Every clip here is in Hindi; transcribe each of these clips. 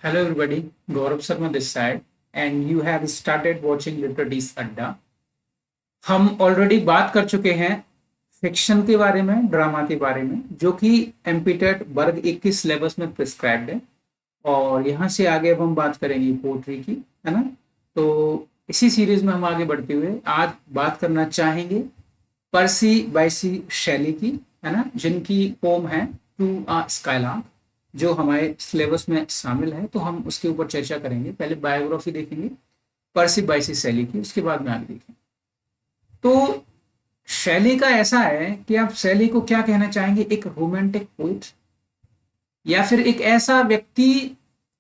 Hello everybody, Gaurav Sharma this side and you have started watching Literature's अड्डा। हम ऑलरेडी बात कर चुके हैं फिक्शन के बारे में, ड्रामा के बारे में, जो कि एमपीटेट वर्ग 1 की सिलेबस में प्रिस्क्राइब्ड है। और यहाँ से आगे अब हम बात करेंगे पोट्री की, है ना। तो इसी सीरीज में हम आगे बढ़ते हुए आज बात करना चाहेंगे पर्सी बाइसी शैली की, है ना, जिनकी पोम है टू अ स्काईलार्क, जो हमारे सिलेबस में शामिल है। तो हम उसके ऊपर चर्चा करेंगे। पहले बायोग्राफी देखेंगे पर्सी बाइसी शैली की, उसके बाद में आगे देखेंगे। तो शैली का ऐसा है कि आप शैली को क्या कहना चाहेंगे, एक रोमांटिक पोइट या फिर एक ऐसा व्यक्ति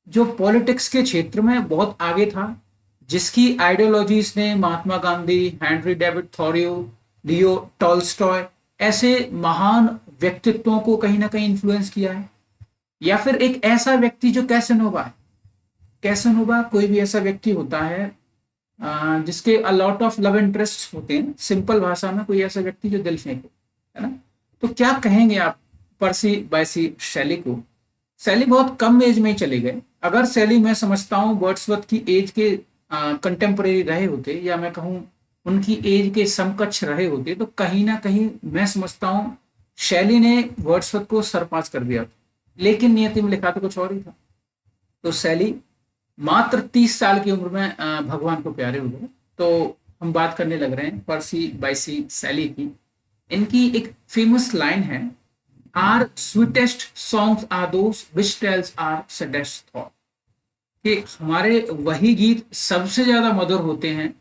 जो पॉलिटिक्स के क्षेत्र में बहुत आगे था, जिसकी आइडियोलॉजीज ने Mahatma Gandhi, Henry David Thoreau, Leo Tolstoy ऐसे महान व्यक्तित्वों को कहीं ना कहीं इन्फ्लुएंस किया है। या फिर एक ऐसा व्यक्ति जो कैसेनोवा है। कैसेनोवा कोई भी ऐसा व्यक्ति होता है जिसके अलॉट ऑफ लव इंटरेस्ट होते हैं, सिंपल भाषा में कोई ऐसा व्यक्ति जो दिल फेंके, है ना। तो क्या कहेंगे आप पर्सी बाइसी शैली को। शैली बहुत कम एज में ही चले गए। अगर शैली मैं समझता हूँ वर्ड्सवर्थ की एज के कंटेम्परेरी रहे होते, या मैं कहूँ उनकी एज के समकक्ष रहे होते, तो कहीं ना कहीं मैं समझता हूँ शैली ने वर्ड्सवर्थ को सरपास कर दिया था। लेकिन नियति में लिखा तो कुछ और ही था। तो शैली मात्र 30 साल की उम्र में भगवान को प्यारे हो गए। तो हम बात करने लग रहे हैं पर्सी बाइसी शैली की। इनकी एक फेमस लाइन है, our sweetest songs are those which tells our saddest thought, कि हमारे वही गीत सबसे ज्यादा मधुर होते हैं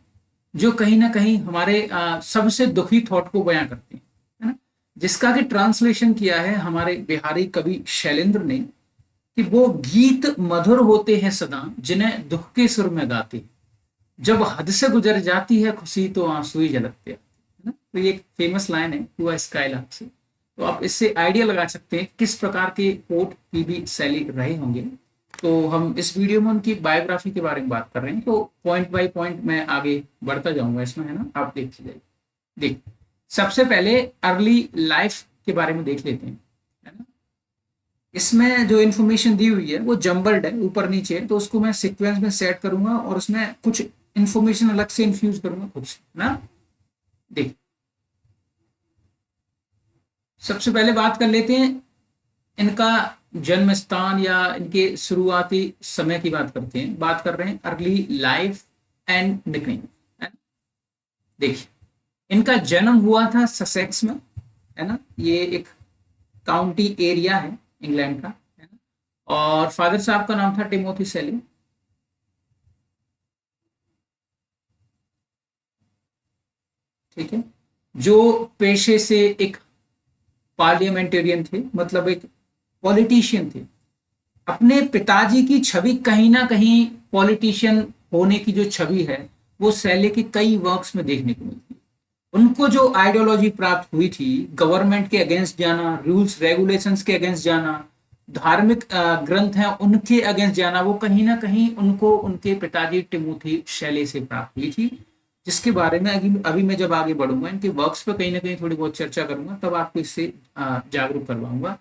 जो कहीं ना कहीं हमारे सबसे दुखी थॉट को बयां करते हैं, है ना। जिसका कि ट्रांसलेशन किया है हमारे बिहारी कवि शैलेंद्र ने, कि वो गीत मधुर होते हैं सदा जिन्हें दुख के सुर में गाते हैं, जब हद से गुजर जाती है खुशी तो आंसू ही झलकते हैं, है ना। तो ये एक फेमस लाइन है हुआ स्काईलार्क से। तो आप इससे आइडिया लगा सकते हैं किस प्रकार के पोट पीबी शैली रहे होंगे। तो हम इस वीडियो में उनकी बायोग्राफी के बारे में बात कर रहे हैं। तो पॉइंट बाय पॉइंट मैं आगे बढ़ता जाऊंगा इसमें, है ना, आप देखते जाइए। देख, सबसे पहले अर्ली लाइफ के बारे में देख लेते हैं, है ना। इसमें जो इन्फॉर्मेशन दी हुई है वो जम्बल्ड है, ऊपर नीचे है, तो उसको मैं सीक्वेंस में सेट करूंगा और उसमें कुछ इन्फॉर्मेशन अलग से इन्फ्यूज करूंगा खुद से, ना। देख, सबसे पहले बात कर लेते हैं इनका जन्म स्थान या इनके शुरुआती समय की बात करते हैं। बात कर रहे हैं अर्ली लाइफ एंड निकनेम। देखिए, इनका जन्म हुआ था ससेक्स में, है ना। ये एक काउंटी एरिया है इंग्लैंड का, है ना। और फादर साहब का नाम था टिमोथी शैली। ठीक है, जो पेशे से एक पार्लियामेंटेरियन थे, मतलब एक पॉलिटिशियन थे। अपने पिताजी की छवि कहीं ना कहीं पॉलिटिशियन होने की जो छवि है वो शैली के कई वर्क्स में देखने को मिलती है। उनको जो आइडियोलॉजी प्राप्त हुई थी, गवर्नमेंट के अगेंस्ट जाना, रूल्स रेगुलेशंस के अगेंस्ट जाना, धार्मिक ग्रंथ हैं उनके अगेंस्ट जाना, वो कहीं ना कहीं उनको उनके पिताजी टिमोथी शैली से प्राप्त हुई थी। जिसके बारे में अभी मैं जब आगे बढ़ूंगा इनके वर्क्स पे कहीं ना कहीं थोड़ी बहुत चर्चा करूंगा, तब आपको इससे जागरूक करवाऊंगा।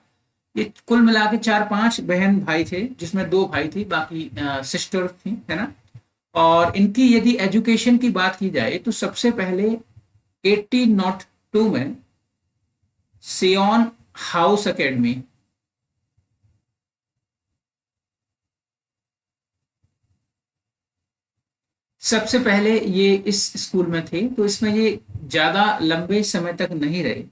ये कुल मिला के 4-5 बहन भाई थे, जिसमें 2 भाई थी, बाकी सिस्टर थी, है ना। और इनकी यदि एजुकेशन की बात की जाए तो सबसे पहले 1802 में सियोन हाउस एकेडमी, सबसे पहले ये इस स्कूल में थे। तो इसमें ये ज्यादा लंबे समय तक नहीं रहे।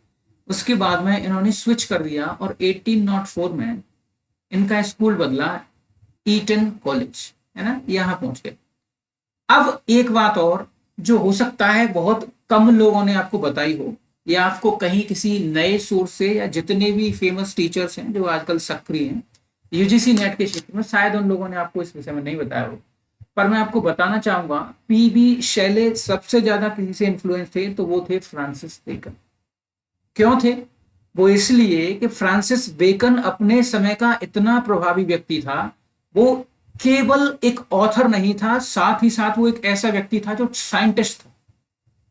उसके बाद में इन्होंने स्विच कर दिया और 1804 में इनका स्कूल बदला, ईटन कॉलेज, है ना, यहां पहुंच गए। अब एक बात और जो हो सकता है बहुत कम लोगों ने आपको बताई हो, या आपको कहीं किसी नए सोर्स से, या जितने भी फेमस टीचर्स हैं जो आजकल सक्रिय हैं यूजीसी नेट के क्षेत्र में, शायद उन लोगों ने आपको इस विषय में नहीं बताया हो। पर मैं आपको बताना चाहूंगा पीबी शैले सबसे ज्यादा किसी से इन्फ्लुएंस थे तो वो थे फ्रांसिस बेकन। क्यों थे वो? इसलिए कि फ्रांसिस बेकन अपने समय का इतना प्रभावी व्यक्ति था। वो केवल एक ऑथर नहीं था, साथ ही साथ वो एक ऐसा व्यक्ति था जो साइंटिस्ट था,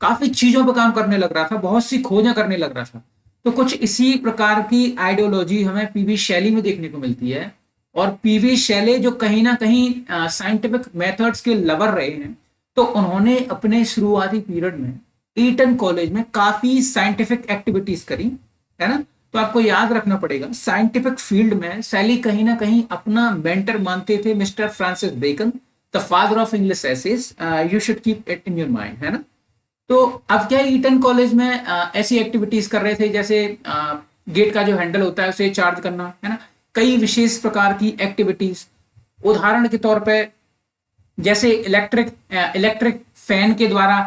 काफी चीजों पर काम करने लग रहा था, बहुत सी खोजें करने लग रहा था। तो कुछ इसी प्रकार की आइडियोलॉजी हमें पीबी शैली में देखने को मिलती है। और पीवी शैले जो कहीं ना कहीं साइंटिफिक मेथड्स के लवर रहे हैं, तो उन्होंने अपने शुरुआती पीरियड में ईटन कॉलेज में काफी साइंटिफिक एक्टिविटीज करी, है ना। तो आपको याद रखना पड़ेगा, साइंटिफिक फील्ड में शैली कहीं ना कहीं अपना मेंटर मानते थे mister Francis Bacon, the father of English essays. You should keep it in your mind, है ना। तो अब क्या ईटन कॉलेज में ऐसी एक्टिविटीज कर रहे थे, जैसे गेट का जो हैंडल होता है उसे चार्ज करना, है ना, कई विशेष प्रकार की एक्टिविटीज। उदाहरण के तौर पे जैसे इलेक्ट्रिक फैन के द्वारा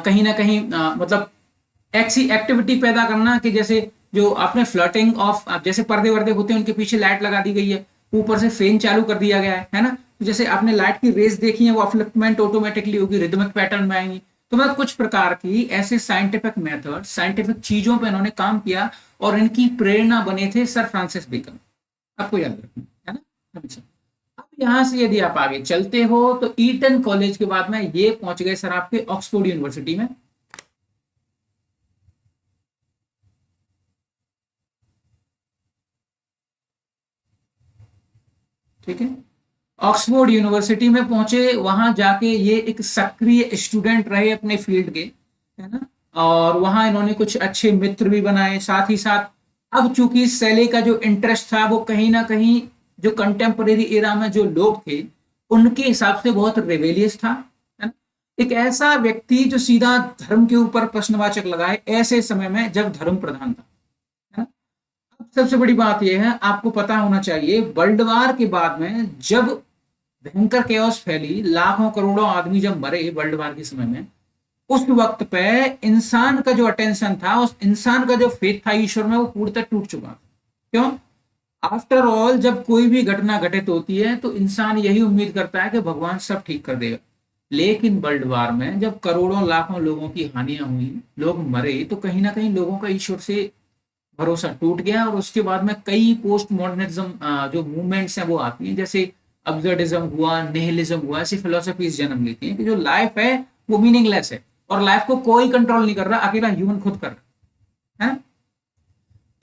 कहीं ना कहीं मतलब ऐसी एक्टिविटी पैदा करना कि जैसे जो आपने फ्लर्टिंग ऑफ, जैसे पर्दे वर्दे होते हैं उनके पीछे लाइट लगा दी गई है, ऊपर से फैन चालू कर दिया गया है ना। तो जैसे आपने लाइट की रेस देखी है, वो फ्लिपमेंट ऑटोमेटिकली होगी, रिदमिक पैटर्न में आएंगी। तो मतलब कुछ प्रकार की ऐसे साइंटिफिक मेथड, साइंटिफिक चीजों पे इन्होंने काम किया, और इनकी प्रेरणा बने थे सर फ्रांसिस बेकन। आपको याद रखना है ना। अच्छा, अब यहां से यदि आप आगे चलते हो तो ईटन कॉलेज के बाद में ये पहुंच गए सर आपके ऑक्सफोर्ड यूनिवर्सिटी में। ठीक है, ऑक्सफोर्ड यूनिवर्सिटी में पहुंचे, वहां जाके ये एक सक्रिय स्टूडेंट रहे अपने फील्ड के, है ना। और वहां इन्होंने कुछ अच्छे मित्र भी बनाए, साथ ही साथ अब चूंकि शैली का जो इंटरेस्ट था वो कहीं ना कहीं जो कंटेम्परेरी एरा में जो लोग थे उनके हिसाब से बहुत रेवेलियस था, है ना। एक ऐसा व्यक्ति जो सीधा धर्म के ऊपर प्रश्नवाचक लगाए ऐसे समय में जब धर्म प्रधान था, है ना। सबसे बड़ी बात यह है, आपको पता होना चाहिए, वर्ल्ड वार के बाद में जब भयंकर केओस फैली, लाखों करोड़ों आदमी जब मरे वर्ल्ड वार के समय में, उस वक्त पे इंसान का जो अटेंशन था, उस इंसान का जो फेथ था ईश्वर में, वो पूर्णतः टूट चुका था। क्यों? आफ्टर ऑल जब कोई भी घटना घटित होती है तो इंसान यही उम्मीद करता है कि भगवान सब ठीक कर देगा। लेकिन वर्ल्ड वार में जब करोड़ों लाखों लोगों की हानियां हुई, लोग मरे, तो कहीं ना कहीं लोगों का ईश्वर से भरोसा टूट गया। और उसके बाद में कई पोस्ट मॉडर्निज्म जो मूवमेंट्स हैं वो आती हैं, जैसे अब्सर्डिज्म हुआ, निहिलिज्म हुआ, ऐसी फिलोसफीज जन्म लेती हैं कि जो लाइफ है वो मीनिंगलेस है, और लाइफ को कोई कंट्रोल नहीं कर रहा, अकेला ह्यूमन खुद कर रहा है।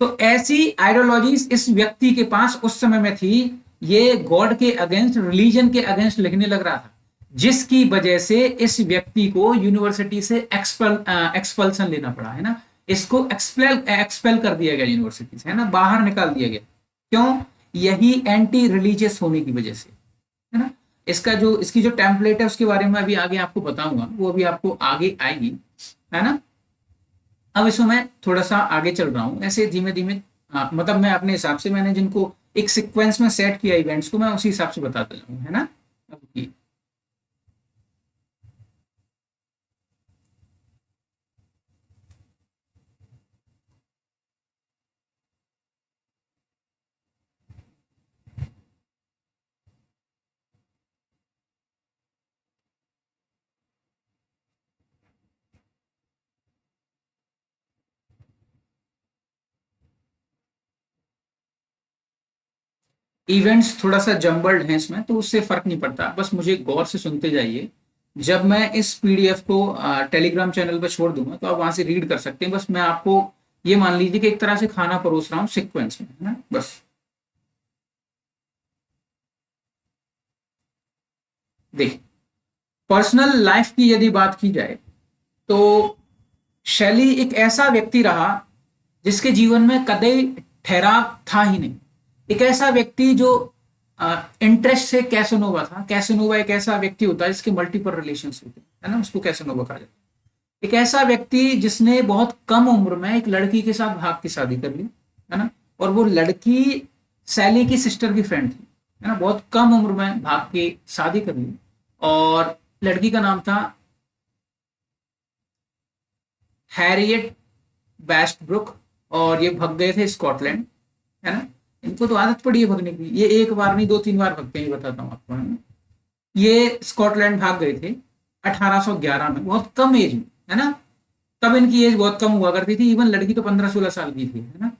तो ऐसी आइडियोलॉजीज इस व्यक्ति के पास उस समय में थी, ये गॉड के अगेंस्ट, रिलीजन के अगेंस्ट लिखने लग रहा था, जिसकी वजह से इस व्यक्ति को यूनिवर्सिटी से एक्सपल्सन लेना पड़ा, है ना। इसको एक्सपेल कर दिया गया यूनिवर्सिटी से, है ना, बाहर निकाल दिया गया। क्यों? यही एंटी रिलीजियस होने की वजह से, है ना। इसकी जो टेम्पलेट है उसके बारे में अभी आगे आपको बताऊंगा, वो अभी आपको आगे आएगी, है ना। अब इसमें मैं थोड़ा सा आगे चल रहा हूँ ऐसे धीमे धीमे, मतलब मैं अपने हिसाब से, मैंने जिनको एक सीक्वेंस में सेट किया इवेंट्स को, मैं उसी हिसाब से बताता जाऊँ, है ना। अब इवेंट्स थोड़ा सा जम्बल्ड हैं इसमें, तो उससे फर्क नहीं पड़ता, बस मुझे गौर से सुनते जाइए। जब मैं इस पीडीएफ को टेलीग्राम चैनल पर छोड़ दूंगा तो आप वहां से रीड कर सकते हैं। बस मैं आपको ये मान लीजिए कि एक तरह से खाना परोस रहा हूँ सीक्वेंस में, है ना, बस। देखिए, पर्सनल लाइफ की यदि बात की जाए तो शैली एक ऐसा व्यक्ति रहा जिसके जीवन में कदई ठहराव था ही नहीं। एक ऐसा व्यक्ति जो इंटरेस्ट से कैसोनोवा था। कैसोनोवा एक ऐसा व्यक्ति होता है जिसके मल्टीपल रिलेशन होते हैं, है ना, उसको कैसोनोवा कहा जाता है। एक ऐसा व्यक्ति जिसने बहुत कम उम्र में एक लड़की के साथ भाग की शादी कर ली, है ना, और वो लड़की सैली की सिस्टर की फ्रेंड थी, है ना, बहुत कम उम्र में भाग के शादी कर ली। और लड़की का नाम था हैरियट वेस्टब्रुक, और ये भग गए थे स्कॉटलैंड, है ना। इनको तो आदत पड़ी है भगने की, ये एक बार नहीं 2-3 बार भगते हैं, ये बताता हूँ आपको, है ना। ये स्कॉटलैंड भाग गए थे 1811 में, बहुत कम एज में, है ना। तब इनकी एज बहुत कम हुआ करती थी, इवन लड़की तो 15-16 साल की थी, है ना।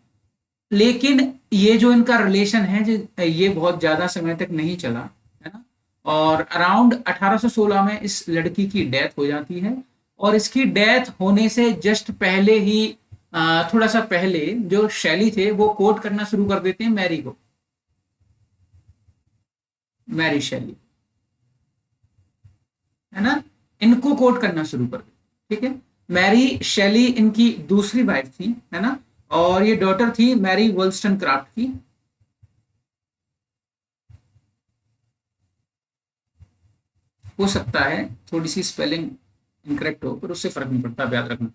लेकिन ये जो इनका रिलेशन है ये बहुत ज्यादा समय तक नहीं चला, है ना। और अराउंड 1816 में इस लड़की की डेथ हो जाती है। और इसकी डेथ होने से जस्ट पहले ही, थोड़ा सा पहले, जो शैली थे वो कोर्ट करना शुरू कर देते हैं मैरी को। मैरी शेली, है ना, इनको कोट करना शुरू कर दिया। ठीक है, मैरी शेली इनकी दूसरी वाइफ थी, है ना, और ये डॉटर थी मैरी वोल्स्टनक्राफ्ट की। हो सकता है थोड़ी सी स्पेलिंग इनकरेक्ट हो, पर उससे फर्क नहीं पड़ता, आप याद रखना।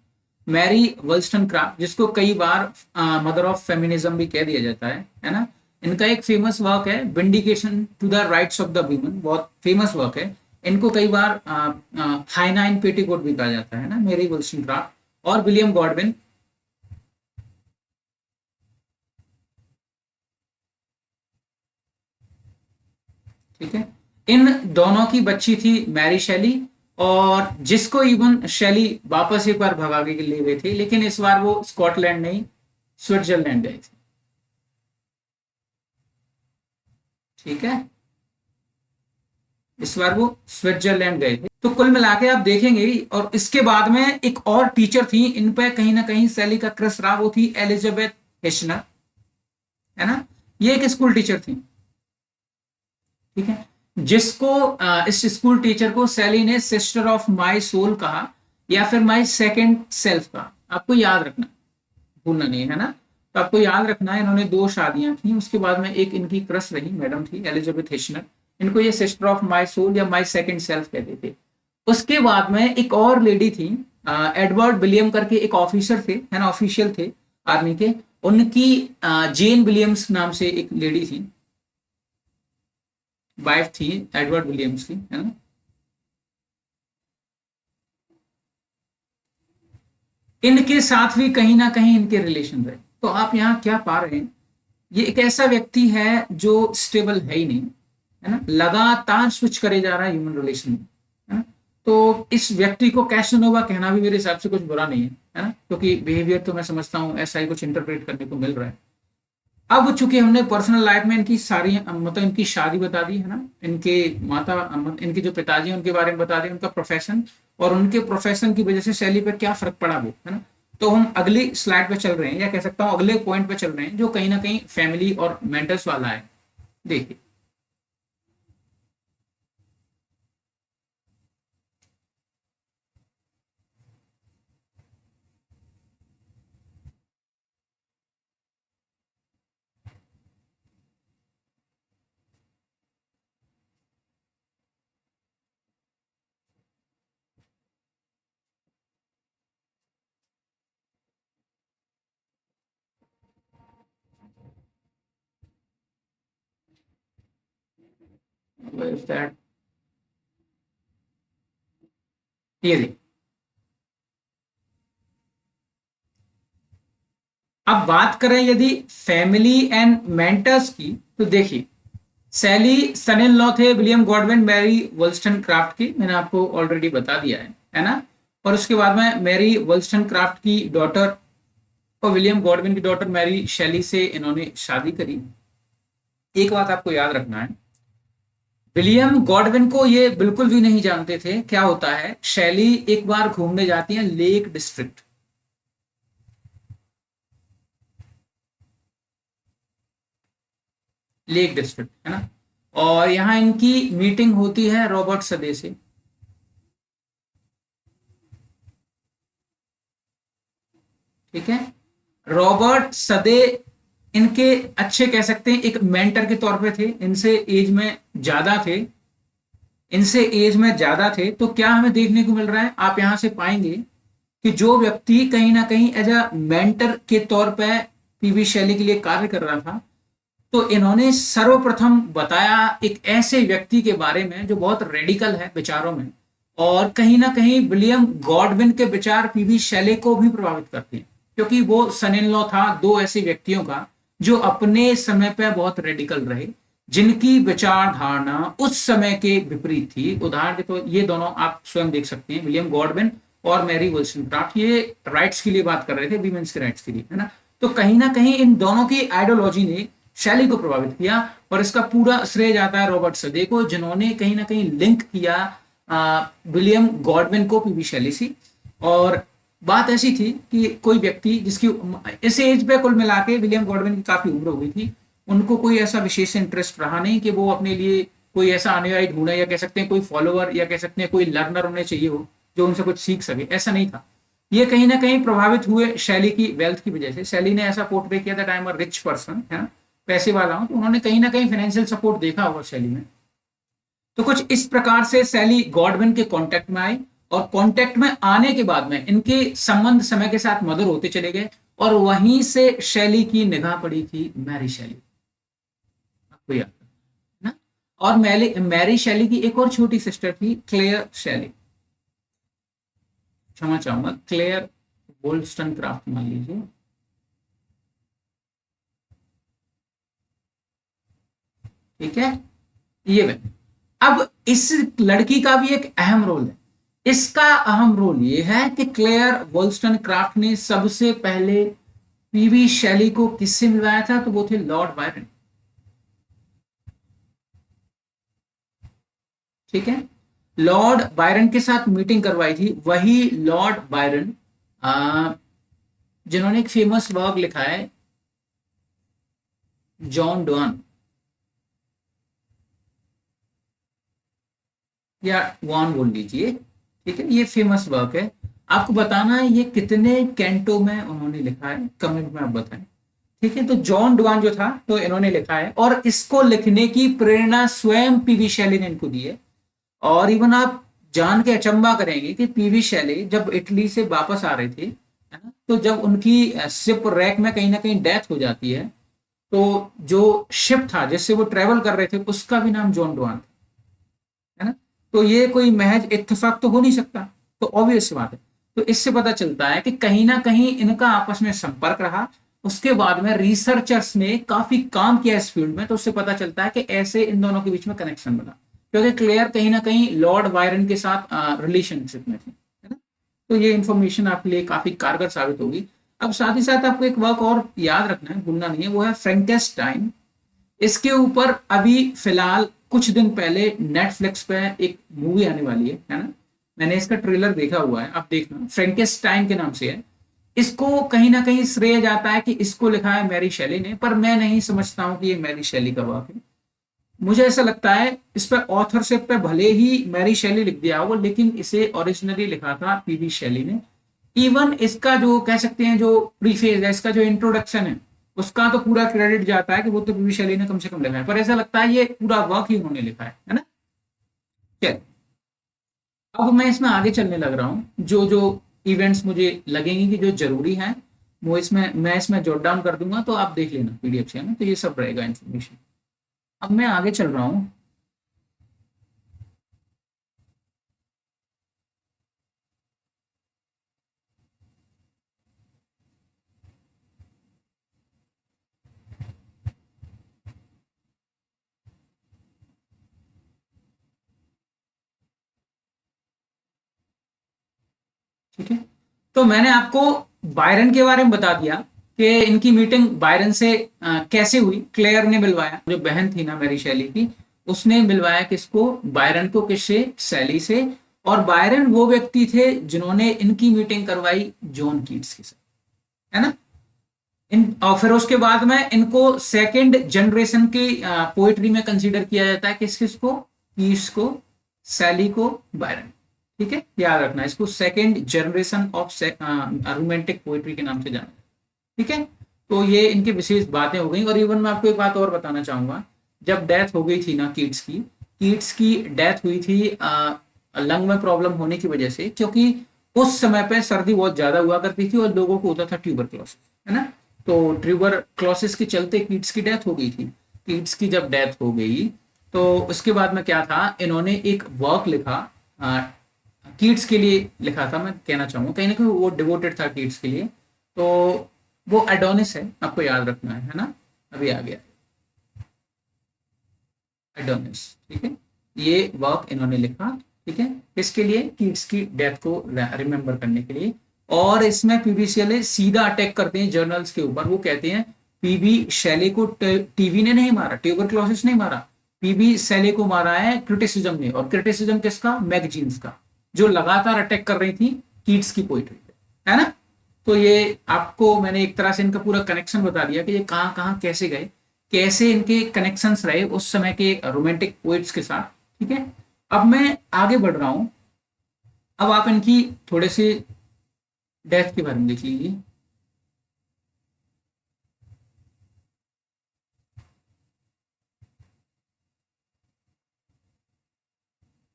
मैरी वोल्स्टनक्राफ्ट, जिसको कई बार मदर ऑफ फेमिनिज्म भी कह दिया जाता है ना। इनका एक फेमस वर्क है vindication to the rights of the women, बहुत फेमस वर्क है। इनको कई बार हाइना इन पेटीकोट भी कहा जाता है ना, मैरी वोल्स्टनक्राफ्ट और विलियम गॉडविन। ठीक है, इन दोनों की बच्ची थी मैरी शेली, और जिसको इवन शेली वापस एक बार भगा के ले गए थे, लेकिन इस बार वो स्कॉटलैंड नहीं स्विट्जरलैंड गए थे। ठीक है, इस बार वो स्विट्जरलैंड गए थे। तो कुल मिला के आप देखेंगे, और इसके बाद में एक और टीचर थी इन पे कहीं ना कहीं शैली का क्रश रहा, वो थी एलिजाबेथ हेशनर, है ना। ये एक स्कूल टीचर थी। ठीक है, जिसको इस स्कूल टीचर को शैली ने सिस्टर ऑफ माय सोल कहा, या फिर माय सेकंड सेल्फ कहा। आपको याद रखना, भूलना नहीं है ना। तो आपको याद रखना है, इन्होंने 2 शादियां की, उसके बाद में एक इनकी क्रश रही मैडम थी एलिजाबेथ हेशनर। इनको ये सिस्टर ऑफ माय सोल या माय सेकंड सेल्फ कहते थे। उसके बाद में एक और लेडी थी, एडवर्ड विलियम करके एक ऑफिसर थे, है ना, ऑफिशियल थे आर्मी के। उनकी जेन विलियम्स नाम से एक लेडी थी, वाइफ थी एडवर्ड विलियम्स की, है ना। इनके साथ भी कहीं ना कहीं इनके रिलेशन रहे। तो आप यहाँ क्या पा रहे हैं, ये एक ऐसा व्यक्ति है जो स्टेबल है ही नहीं, है ना, लगातार स्विच करे जा रहा है ह्यूमन रिलेशन में, है ना। तो इस व्यक्ति को कैसनोवा कहना भी मेरे हिसाब से कुछ बुरा नहीं है ना, क्योंकि बिहेवियर तो मैं समझता हूँ ऐसा ही कुछ इंटरप्रेट करने को मिल रहा है। अब चूंकि हमने पर्सनल लाइफ में इनकी सारी मतलब इनकी शादी बता दी, है ना, इनके माता इनके जो पिताजी हैं उनके बारे में बता दिया, उनका प्रोफेशन, और उनके प्रोफेशन की वजह से शैली पर क्या फर्क पड़ा वो, है ना। तो हम अगली स्लाइड पे चल रहे हैं, या कह सकता हूँ अगले पॉइंट पे चल रहे हैं, जो कहीं ना कहीं फैमिली और मेंटर्स वाला है। देखिए, where is that? ये देखिए, अब बात करें यदि फैमिली एंड मेंटर्स की, तो देखिए, सैली सन इन लॉ थे William Godwin Mary Wollstone craft की, मैंने आपको ऑलरेडी बता दिया है ना। और उसके बाद में मैरी वोल्स्टन क्राफ्ट की डॉटर और विलियम गॉडविन की डॉटर मैरी शेली से इन्होंने शादी करी। एक बात आपको याद रखना है, विलियम गॉडविन को ये बिल्कुल भी नहीं जानते थे क्या होता है। शेली एक बार घूमने जाती है लेक डिस्ट्रिक्ट, लेक डिस्ट्रिक्ट, है ना, और यहाँ इनकी मीटिंग होती है रॉबर्ट सदे से। ठीक है, रॉबर्ट सदे इनके अच्छे कह सकते हैं एक मेंटर के तौर पे थे, इनसे एज में ज्यादा थे, इनसे एज में ज्यादा थे। तो क्या हमें देखने को मिल रहा है, आप यहां से पाएंगे कि जो व्यक्ति कहीं ना कहीं एज अ मेंटर के तौर पे पीवी शैली के लिए कार्य कर रहा था, तो इन्होंने सर्वप्रथम बताया एक ऐसे व्यक्ति के बारे में जो बहुत रेडिकल है विचारों में, और कहीं ना कहीं विलियम गॉडविन के विचार पीवी शैले को भी प्रभावित करते हैं, क्योंकि वो सन इन लॉ था 2 ऐसे व्यक्तियों का जो अपने समय पे बहुत रेडिकल रहे, जिनकी विचारधारणा उस समय के विपरीत थी। उदाहरण के तो ये दोनों आप स्वयं देख सकते हैं, विलियम गॉडविन और मैरी वोल्सनक्राफ्ट, ये राइट्स के लिए बात कर रहे थे, वीमेंस के राइट्स के लिए, है ना। तो कहीं ना कहीं इन दोनों की आइडियोलॉजी ने शैली को प्रभावित किया, और इसका पूरा श्रेय जाता है रॉबर्ट सदे को, जिन्होंने कहीं ना कहीं लिंक किया विलियम गॉडविन को पीवी शैली से। और बात ऐसी थी कि कोई व्यक्ति जिसकी इस एज पे कुल मिला के विलियम गॉडविन की काफी उम्र हो गई थी, उनको कोई ऐसा विशेष इंटरेस्ट रहा नहीं कि वो अपने लिए कोई ऐसा अनुयायी ढूंढे, या कह सकते हैं कोई फॉलोअर, या कह सकते हैं कोई लर्नर उन्हें चाहिए हो जो उनसे कुछ सीख सके, ऐसा नहीं था। ये कहीं ना कहीं प्रभावित हुए शैली की वेल्थ की वजह से। शैली ने ऐसा पोर्ट्रे किया था, I am a rich person, है ना, पैसे वाला हूं, तो उन्होंने कहीं ना कहीं फाइनेंशियल सपोर्ट देखा होगा शैली में। तो कुछ इस प्रकार से शैली गॉडविन के कांटेक्ट में आई, और कांटेक्ट में आने के बाद में इनके संबंध समय के साथ मधुर होते चले गए, और वहीं से शैली की निगाह पड़ी थी मैरी शैली, आपको याद है ना। और मैरी शैली की एक और छोटी सिस्टर थी, क्लेयर शैली, क्षमा चाहूंगा, क्लेयर वोल्स्टनक्राफ्ट मान लीजिए। ठीक है, ये वे। अब इस लड़की का भी एक अहम रोल है। इसका अहम रोल ये है कि क्लेयर वोल्स्टनक्राफ्ट ने सबसे पहले पीवी शैली को किससे मिलवाया था, तो वो थे लॉर्ड बायरन। ठीक है, लॉर्ड बायरन के साथ मीटिंग करवाई थी वही लॉर्ड बायरन, जिन्होंने एक फेमस वर्क लिखा है जॉन डॉन, या वॉन बोल लीजिए। ठीक है, ये फेमस वर्क है। आपको बताना है ये कितने कैंटो में उन्होंने लिखा है, कमेंट में आप बताएं। ठीक है, तो जॉन डुआन जो था तो इन्होंने लिखा है, और इसको लिखने की प्रेरणा स्वयं पीवी शैली ने इनको दी है। और इवन आप जान के अचंभा करेंगे कि पीवी शैली जब इटली से वापस आ रहे थे, है ना, तो जब उनकी शिप रैक में कहीं ना कहीं डेथ हो जाती है, तो जो शिप था जिससे वो ट्रेवल कर रहे थे उसका भी नाम जॉन डुआन था, है ना। तो ये कोई महज इत्तेफाक तो हो नहीं सकता, तो ऑब्वियस बात है। तो इससे पता चलता है कि कहीं ना कहीं इनका आपस में संपर्क रहा। उसके बाद में रिसर्चर्स ने काफी काम किया इस फील्ड में, तो उससे पता चलता है कि ऐसे इन दोनों के बीच में कनेक्शन बना, क्योंकि क्लेयर कहीं ना कहीं लॉर्ड बायरन के साथ रिलेशनशिप में थे, है ना। तो ये इंफॉर्मेशन आपके लिए काफी कारगर साबित होगी। अब साथ ही साथ आपको एक वर्क और याद रखना है, भूलना नहीं है, वो है फ्रैंकेस्टाइन। इसके ऊपर अभी फिलहाल कुछ दिन पहले नेटफ्लिक्स पे एक मूवी आने वाली है ना। मैंने इसका ट्रेलर देखा हुआ है, आप देखना, फ्रैंकेस्टाइन के नाम से है। इसको कहीं ना कहीं श्रेय जाता है कि इसको लिखा है मैरी शैली ने, पर मैं नहीं समझता हूं कि ये मैरी शैली का वर्क है। मुझे ऐसा लगता है इस पर ऑथरशिप पे भले ही मैरी शैली लिख दिया हो, लेकिन इसे ओरिजिनली लिखा था पीवी शैली ने। इवन इसका जो कह सकते हैं जो प्रीफेज है, इसका जो इंट्रोडक्शन है, उसका तो पूरा क्रेडिट जाता है कि वो तो पीवी शैली ने कम से कम लिखा है, पर ऐसा लगता है ये पूरा वर्क ही उन्होंने लिखा है ना। चल, अब मैं इसमें आगे चलने लग रहा हूँ। जो जो इवेंट्स मुझे लगेंगे कि जो जरूरी हैं, वो इसमें मैं इसमें जॉट डाउन कर दूंगा, तो आप देख लेना पीडीएफ से, है ना। तो ये सब रहेगा इन्फॉर्मेशन। अब मैं आगे चल रहा हूँ। ठीक है, तो मैंने आपको बायरन के बारे में बता दिया कि इनकी मीटिंग बायरन से कैसे हुई। क्लेयर ने मिलवाया, जो बहन थी ना मेरी शैली की, उसने मिलवाया किसको, बायरन को, किससे, शैली से। और बायरन वो व्यक्ति थे जिन्होंने इनकी मीटिंग करवाई जॉन कीट्स के साथ, है ना। इन और फिर उसके बाद में इनको सेकंड जनरेशन की पोएट्री में कंसीडर किया जाता है, किस किसको, कीट्स को, सैली को, बायरन। ठीक है, याद रखना इसको, second generation of romantic poetry के नाम से जाना। ठीक है, तो ये इनकी विशेष बातें हो गई। और इवन मैं आपको एक बात और बताना चाहूंगा, जब डेथ हो गई थी ना कीट्स की डेथ हुई थी लंग में प्रॉब्लम होने की वजह से, क्योंकि उस समय पे सर्दी बहुत ज्यादा हुआ करती थी और लोगों को होता था ट्यूबरक्लोसिस, है ना। तो ट्यूबरक्लोसिस के चलते कीट्स की डेथ हो गई थी। कीट्स की जब डेथ हो गई, तो उसके बाद में क्या था, इन्होंने एक वर्क लिखा, कीट्स के लिए लिखा था, मैं कहना चाहूंगा कहीं ना कहीं वो डिवोटेड था कीट्स के लिए। तो वो एडोनिस है, आपको याद रखना है ना। अभी आ गया एडोनिस। ठीक है, ये वर्क इन्होंने लिखा। ठीक है, इसके लिए कीट्स की डेथ को रिमेंबर करने के लिए। और इसमें पीबी शैले सीधा अटैक करते हैं जर्नल्स के ऊपर। वो कहते हैं पीबी शैले को टीवी ने नहीं मारा, ट्यूबरक्लोसिस नहीं मारा, पीबी शैले को मारा है क्रिटिसिज्म ने। और क्रिटिसिज्म किसका, मैगजीन्स का, जो लगातार अटैक कर रही थी कीट्स की पोइट्री पे, है ना। तो ये आपको मैंने एक तरह से इनका पूरा कनेक्शन बता दिया कि ये कहाँ कहाँ कैसे गए, कैसे इनके कनेक्शंस रहे उस समय के रोमांटिक पोइट्स के साथ। ठीक है, अब मैं आगे बढ़ रहा हूं। अब आप इनकी थोड़े से डेथ के बारे में देख लीजिए।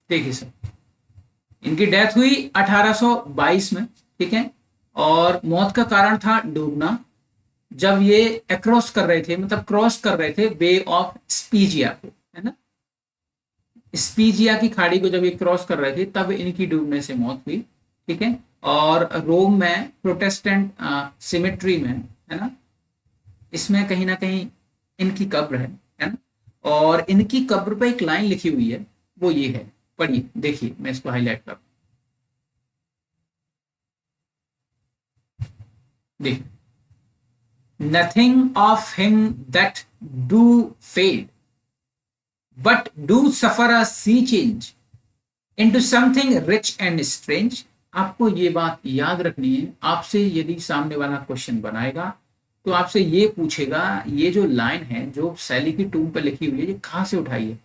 देखिए सर, इनकी डेथ हुई 1822 में। ठीक है, और मौत का कारण था डूबना, जब ये अक्रॉस कर रहे थे, मतलब क्रॉस कर रहे थे बे ऑफ स्पीजिया को, है ना। स्पीजिया की खाड़ी को जब ये क्रॉस कर रहे थे तब इनकी डूबने से मौत हुई। ठीक है, और रोम में प्रोटेस्टेंट सिमेट्री में, है ना, इसमें कहीं ना कहीं इनकी कब्र है ना। और इनकी कब्र पे एक लाइन लिखी हुई है, वो ये है, पढ़िए, देखिए, मैं इसको हाईलाइट कर, देखिए, nothing of him that do fade but do suffer a sea change into something rich and strange। आपको ये बात याद रखनी है। आपसे यदि सामने वाला क्वेश्चन बनाएगा तो आपसे ये पूछेगा, ये जो लाइन है जो सैली की टूम पर लिखी हुई है, ये कहाँ से उठाई है।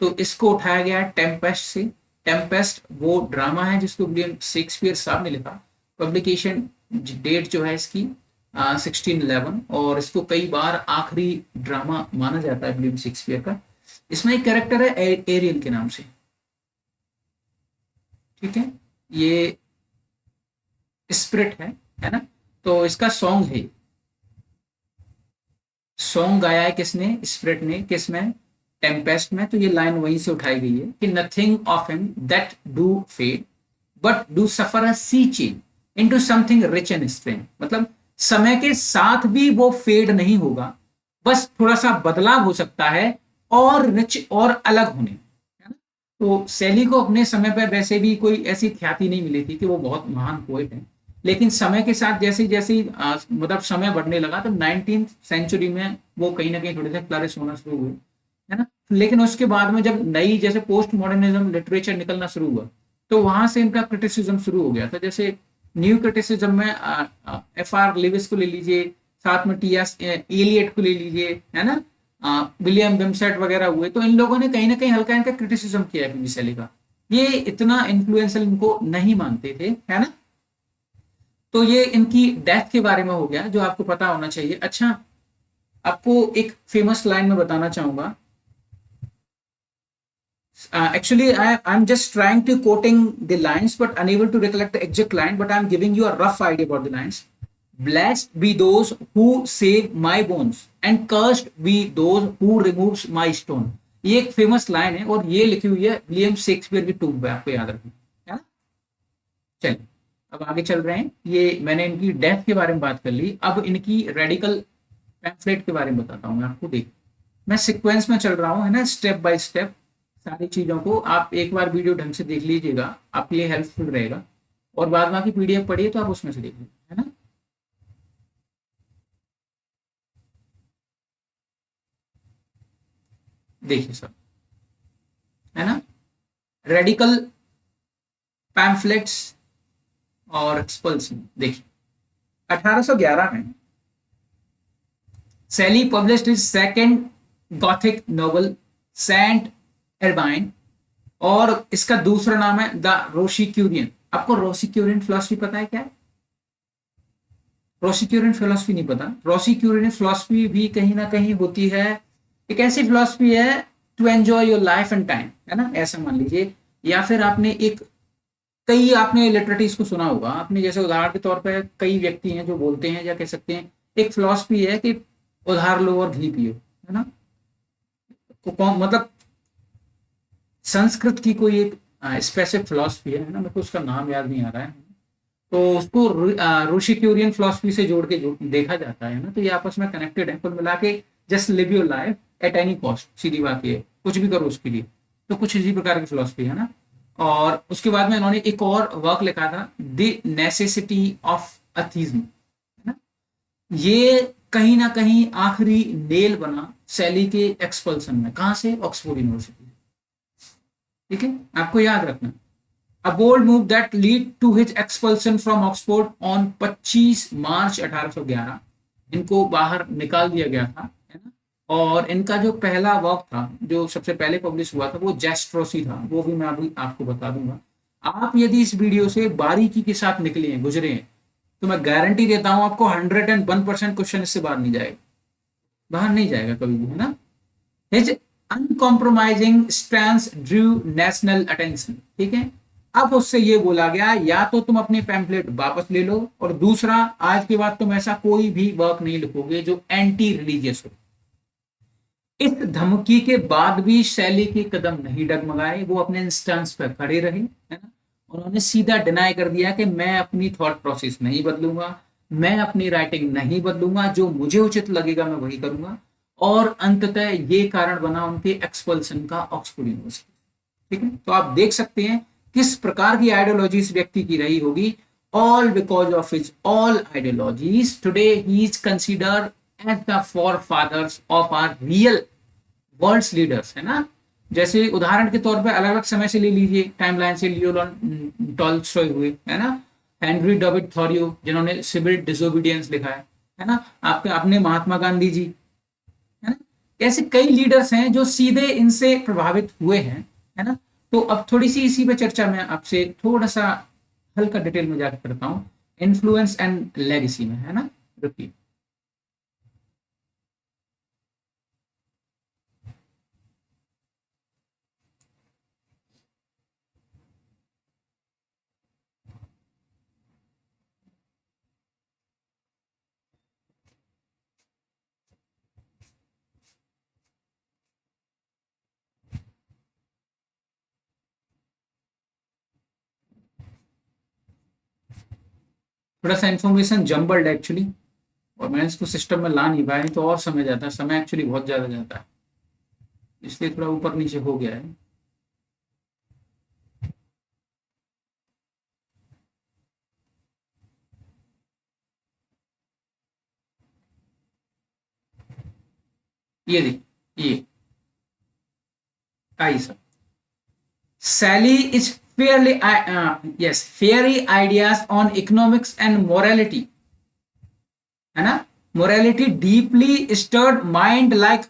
तो इसको उठाया गया है टेम्पेस्ट से। टेम्पेस्ट वो ड्रामा है जिसको विलियम शेक्सपियर साहब ने लिखा। पब्लिकेशन डेट जो है इसकी 1611, और इसको कई बार आखिरी ड्रामा माना जाता है विलियम शेक्सपियर का। इसमें एक कैरेक्टर है एरियन के नाम से। ठीक है, ये स्पिरिट है ना। तो इसका सॉन्ग है, सॉन्ग गाया है किसने, स्पिरिट ने, किस में, टेम्पेस्ट में। तो ये लाइन वहीं से उठाई गई है कि nothing of him that do fade but do suffer a sea change into something rich and strange. मतलब समय के साथ भी वो फेड नहीं होगा, बस थोड़ा सा बदलाव हो सकता है और रिच और अलग होने, है ना। तो शैली को अपने समय पर वैसे भी कोई ऐसी ख्याति नहीं मिली थी कि वो बहुत महान पोएट है, लेकिन समय के साथ जैसे जैसे मतलब समय बढ़ने लगा तो 19th सेंचुरी में वो कहीं ना कहीं थोड़े से फ्लरिश होना शुरू हुए, है ना। लेकिन उसके बाद में जब नई जैसे पोस्ट मॉडर्निज्म लिटरेचर निकलना शुरू हुआ तो वहां से इनका क्रिटिसिज्म शुरू हो गया था। जैसे न्यू क्रिटिसिज्म में F.R. लेविस को ले लीजिए, साथ में T.S. एलियट को ले लीजिए, है ना, विलियम बिमसेट वगैरह हुए, तो इन लोगों ने कहीं ना कहीं हल्का इनका क्रिटिसिज्म किया है शैली का। ये इतना इन्फ्लुएंशियल इनको नहीं मानते थे, है ना। तो ये इनकी डेथ के बारे में हो गया जो आपको पता होना चाहिए। अच्छा, आपको एक फेमस लाइन में बताना चाहूंगा। Actually, I'm just trying to quoting the lines, but unable to recollect the exact line. But I'm giving you a rough idea about the lines. Blessed be those who save my bones, and cursed be those who removes my stone। ये एक फेमस लाइन है और ये लिखी हुई है विलियम शेक्सपियर की टूम पे, आपको याद रखना है ना। चलिए, अब आगे चल रहे हैं। ये मैंने इनकी डेथ के बारे में बात कर ली, अब इनकी रेडिकल पैम्फलेट के बारे में बताता हूँ मैं आपको। देख, मैं सीक्वेंस में चल रहा हूँ, है ना, स्टेप बाय स्टेप सारी चीजों को। आप एक बार वीडियो ढंग से देख लीजिएगा, आपके लिए हेल्पफुल रहेगा, और बाद बाकी पीडीएफ पढ़िए तो आप उसमें से देख लीजिए, है ना। देखिए सर, है ना, रेडिकल पैम्फलेट्स और एक्सपल्सन। देखिए, 1811 में Shelley published his second Gothic novel saint Irvyne, और इसका दूसरा नाम है द रोशिक्यूरियन। आपको रोशिक्यूरियन फिलॉसफी पता है क्या है? रोशिक्यूरियन फिलॉसफी नहीं पता? रोशिक्यूरियन फिलॉसफी भी कहीं ना कहीं होती है, एक ऐसी फिलॉसफी है to enjoy your life and time, है ना, ऐसा मान लीजिए। या फिर आपने एक, कई आपने लिटरेचर को सुना होगा आपने, जैसे उदाहरण के तौर पर कई व्यक्ति हैं जो बोलते हैं या कह सकते हैं एक फिलॉसफी है कि उधार लो और घी पियो, है ना। मतलब संस्कृत की कोई एक स्पेसिफिक फिलॉसफी है ना, मेरे को उसका नाम याद नहीं आ रहा है। तो उसको ऋषिक्यूरियन फिलॉसफी से जोड़ के देखा जाता है ना। तो ये आपस में कनेक्टेड है। कुल मिला के just live your life at any cost, सीधी बात ये है, कुछ भी करो उसके लिए। तो कुछ इसी प्रकार की फिलॉसफी है ना। और उसके बाद में इन्होंने एक और वर्क लिखा था, द नेसेसिटी ऑफ अथीज्म, है ना। ये कहीं ना कहीं आखिरी नेल बना शैली के एक्सपल्सन में। कहां से? Oxford university. ठीक है, आपको याद रखना। A bold move that lead to his expulsion from Oxford on 25 मार्च 1811। इनको बाहर निकाल दिया गया था, है ना। और इनका जो पहला वर्क था जो सबसे पहले पब्लिश हुआ था वो जेस्ट्रोसी था, वो भी मैं अभी आपको बता दूंगा। आप यदि इस वीडियो से बारीकी के साथ निकले हैं, गुजरे हैं, तो मैं गारंटी देता हूं आपको 101% क्वेश्चन इससे बाहर नहीं जाएगा, बाहर नहीं जाएगा कभी भी, है ना। His uncompromising stance Drew national attention, ठीक है। अब उससे ये बोला गया या तो तुम अपनी पैम्फलेट वापस ले लो, और दूसरा आज के बाद तुम ऐसा कोई भी वर्क नहीं लिखोगे जो एंटी रिलीजियस हो। इस धमकी के बाद भी शैली के कदम नहीं डगमगाए, वो अपने इंस्टेंस पर खड़े रहे, है ना। उन्होंने सीधा डिनाई कर दिया कि मैं अपनी थॉट प्रोसेस नहीं बदलूंगा, मैं अपनी राइटिंग नहीं बदलूंगा, जो मुझे उचित लगेगा मैं वही करूंगा। और अंततः ये कारण बना उनके एक्सपल्सन का ऑक्सफोर्ड यूनिवर्सिटी, ठीक है। तो आप देख सकते हैं किस प्रकार की आइडियोलॉजी इस व्यक्ति की रही होगी। All because of his all ideologies today he is considered as the forefathers of our real worlds leaders, है ना। जैसे उदाहरण के तौर पे अलग अलग समय से ले लीजिए, टाइमलाइन से लियो टॉल्स्टॉय हुए, है ना, हेनरी डेविड थॉरियो जिन्होंने सिविल डिसोबीडियंस लिखा है ना, आपके अपने महात्मा गांधी जी, है ना। ऐसे कई लीडर्स हैं जो सीधे इनसे प्रभावित हुए हैं, है ना। तो अब थोड़ी सी इसी पे चर्चा मैं आपसे थोड़ा सा हल्का डिटेल में जाकर करता हूँ, इन्फ्लुएंस एंड लेगेसी में, है ना। रुकिए। थोड़ा सा इन्फॉर्मेशन जम्बल्ड एक्चुअली, और मैं इसको सिस्टम में ला नहीं पाया, नहीं तो और समय जाता है, समय एक्चुअली बहुत ज्यादा जाता है, इसलिए थोड़ा ऊपर नीचे हो गया है। ये देखिए, ये आई सब Sally is fairy ideas on economics and morality, है ना। morality deeply stirred mind like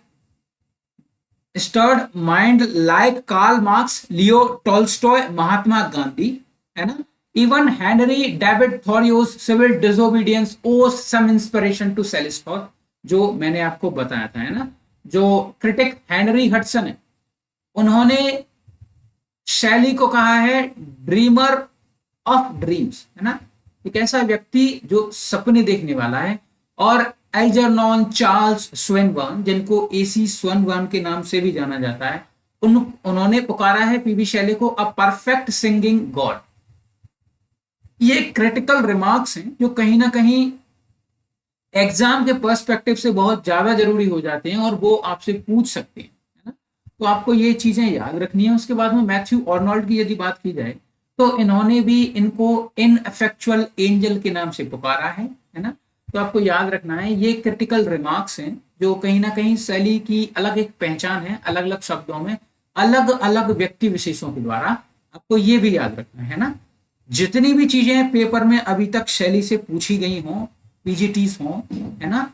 Karl Marx, Leo Tolstoy, Mahatma Gandhi, है ना। Even Henry David Thoreau's civil disobedience owes some inspiration to Sally's thought, जो मैंने आपको बताया था, है ना। जो क्रिटिक हेनरी हडसन है, उन्होंने शैली को कहा है ड्रीमर ऑफ ड्रीम्स, है ना। एक ऐसा व्यक्ति जो सपने देखने वाला है। और एल्जरनॉन चार्ल्स स्वेनबर्न, जिनको एसी स्वेनबर्न के नाम से भी जाना जाता है, उन्होंने पुकारा है पीवी शैली को अ परफेक्ट सिंगिंग गॉड। ये क्रिटिकल रिमार्क्स हैं जो कहीं ना कहीं एग्जाम के पर्सपेक्टिव से बहुत ज्यादा जरूरी हो जाते हैं, और वो आपसे पूछ सकते हैं, है ना। तो आपको ये चीजें याद रखनी है। उसके बाद में मैथ्यू आर्नोल्ड की यदि बात की जाए, तो इन्होंने भी इनको इनफेक्चुअल एंजल के नाम से पुकारा है ना। तो आपको याद रखना है ये क्रिटिकल रिमार्क्स हैं जो कहीं ना कहीं शैली की अलग एक पहचान है, अलग अलग शब्दों में अलग अलग व्यक्ति विशेषों के द्वारा। आपको ये भी याद रखना है ना। जितनी भी चीजें पेपर में अभी तक शैली से पूछी गई हों, पीजीटीज हों, है ना,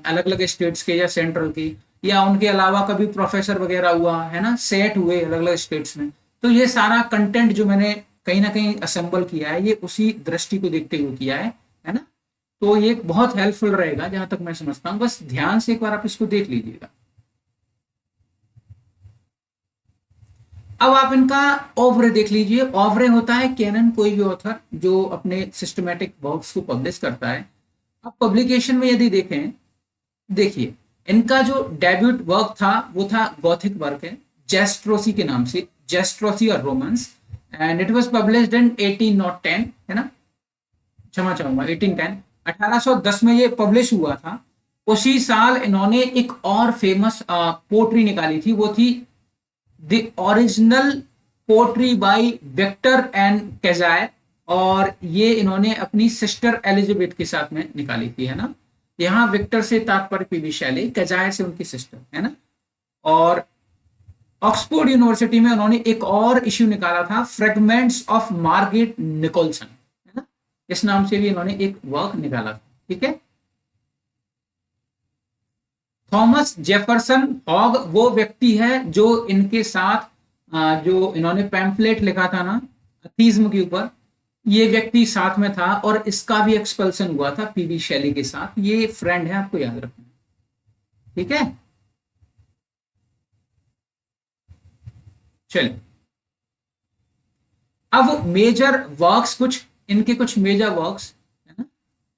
अलग अलग स्टेट्स के या सेंट्रल के, या उनके अलावा कभी प्रोफेसर वगैरह हुआ, है ना, सेट हुए अलग अलग स्टेट्स में, तो ये सारा कंटेंट जो मैंने कहीं ना कहीं असेंबल किया है, ये उसी दृष्टि को देखते हुए किया है ना। तो ये बहुत हेल्पफुल रहेगा जहां तक मैं समझता हूँ। बस ध्यान से एक बार आप इसको देख लीजिएगा। अब आप इनका ओवरे देख लीजिए। ओवरे होता है कैनन, कोई भी ऑथर जो अपने सिस्टमैटिक वर्क्स को पब्लिश करता है। अब पब्लिकेशन में यदि देखें, देखिए इनका जो डेब्यूट वर्क था वो था गॉथिक वर्क है, जेस्ट्रोसी के नाम से, जेस्ट्रोसी और romance, and it was published in 1810, है ना, क्षमा चाहूंगा 1810, 1810 में ये पब्लिश हुआ था। उसी साल इन्होंने एक और फेमस पोट्री निकाली थी, वो थी the original poetry by Victor and Cazire, और ये इन्होंने अपनी सिस्टर एलिजाबेथ के साथ में निकाली थी, है ना। यहाँ विक्टर से तात्पर्य पीवी शैली, कैजाय से उनकी सिस्टर, है ना। और ऑक्सफोर्ड यूनिवर्सिटी में उन्होंने एक और इश्यू निकाला था, फ्रेगमेंट्स ऑफ मार्गेट निकोलसन, है ना। इस नाम से भी इन्होंने एक वर्क निकाला था, ठीक है। थॉमस जेफरसन हॉग वो व्यक्ति है जो इनके साथ जो इन्होंने पैम्फलेट लिखा था ना अथीज्म के ऊपर, ये व्यक्ति साथ में था और इसका भी एक्सपल्सन हुआ था पीबी शैली के साथ। ये फ्रेंड है, आपको याद रखना। ठीक है, चलिए अब मेजर वर्क्स, कुछ इनके कुछ मेजर वर्क्स है ना,